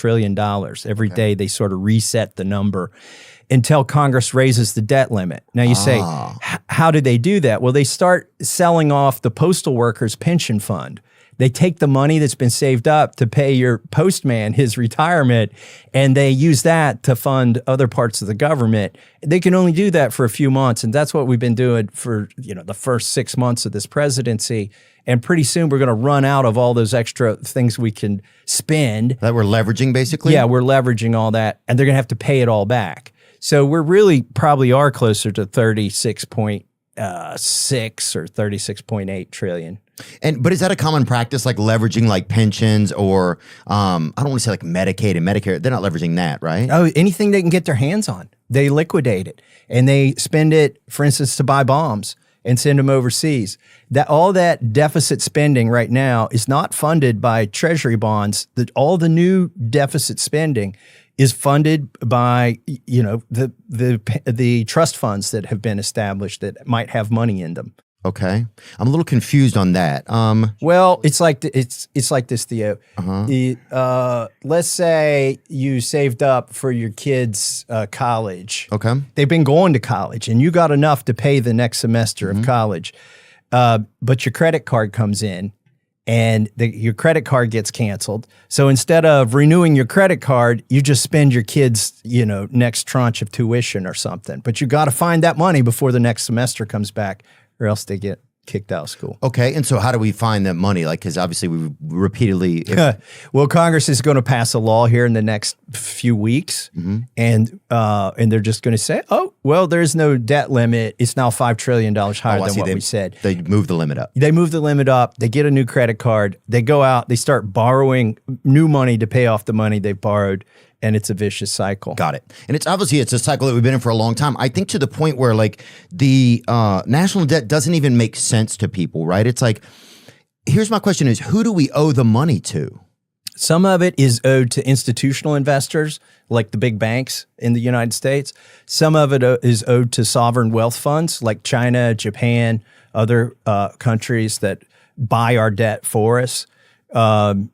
trillion. Every day they sort of reset the number until Congress raises the debt limit. Now you say, how do they do that? Well, they start selling off the postal workers' pension fund. They take the money that's been saved up to pay your postman his retirement, and they use that to fund other parts of the government. They can only do that for a few months, and that's what we've been doing for the first 6 months of this presidency. And pretty soon we're going to run out of all those extra things we can spend. That we're leveraging, basically? Yeah, we're leveraging all that, and they're going to have to pay it all back. So we're really probably are closer to 36.6 or 36.8 trillion. But is that a common practice, like leveraging like pensions or I don't want to say like Medicaid and Medicare? They're not leveraging that, right? Oh, anything they can get their hands on, they liquidate it, and they spend it, for instance, to buy bombs and send them overseas. That all that deficit spending right now is not funded by treasury bonds. That all the new deficit spending is funded by the trust funds that have been established that might have money in them. Okay, I'm a little confused on that. Well, it's like this, Theo. Let's say you saved up for your kids' college. Okay, they've been going to college, and you got enough to pay the next semester of college, but your credit card comes in, and your credit card gets canceled. So instead of renewing your credit card, you just spend your kids' next tranche of tuition or something. But you got to find that money before the next semester comes back, or else they get kicked out of school. Okay, and so how do we find that money? Like, because obviously we repeatedly... Well, Congress is going to pass a law here in the next few weeks, and they're just going to say, oh, well, there's no debt limit. It's now $5 trillion higher than what we said. They move the limit up. They move the limit up. They get a new credit card. They go out. They start borrowing new money to pay off the money they borrowed. And it's a vicious cycle. Got it. And it's obviously a cycle that we've been in for a long time. I think to the point where like the national debt doesn't even make sense to people, right? It's like, here's my question is, who do we owe the money to? Some of it is owed to institutional investors, like the big banks in the United States. Some of it is owed to sovereign wealth funds, like China, Japan, other countries that buy our debt for us. And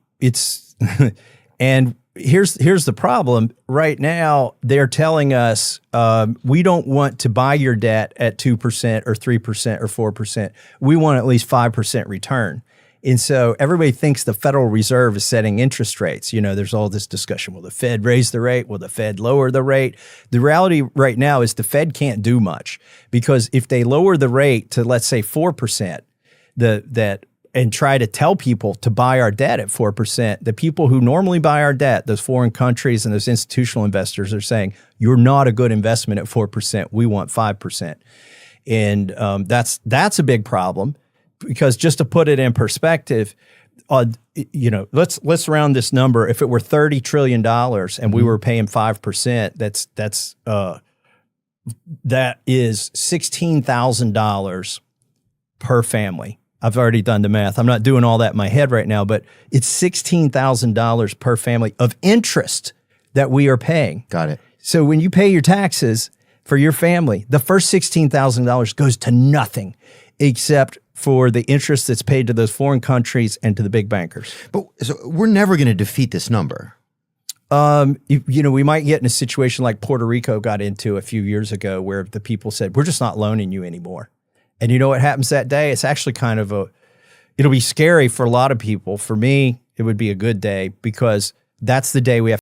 here's the problem. Right now, they're telling us we don't want to buy your debt at 2% or 3% or 4%. We want at least 5% return. And so everybody thinks the Federal Reserve is setting interest rates. There's all this discussion. Will the Fed raise the rate? Will the Fed lower the rate? The reality right now is the Fed can't do much, because if they lower the rate to, let's say, 4%, and try to tell people to buy our debt at 4%, the people who normally buy our debt, those foreign countries and those institutional investors, are saying, you're not a good investment at 4%. We want 5%. And that's a big problem, because just to put it in perspective, let's round this number. If it were $30 trillion and we were paying 5%, that is $16,000 per family. I've already done the math. I'm not doing all that in my head right now, but it's $16,000 per family of interest that we are paying. Got it. So when you pay your taxes for your family, the first $16,000 goes to nothing except for the interest that's paid to those foreign countries and to the big bankers. But so we're never going to defeat this number. We might get in a situation like Puerto Rico got into a few years ago, where the people said, we're just not loaning you anymore. And you know what happens that day? It's actually kind of it'll be scary for a lot of people. For me, it would be a good day, because that's the day we have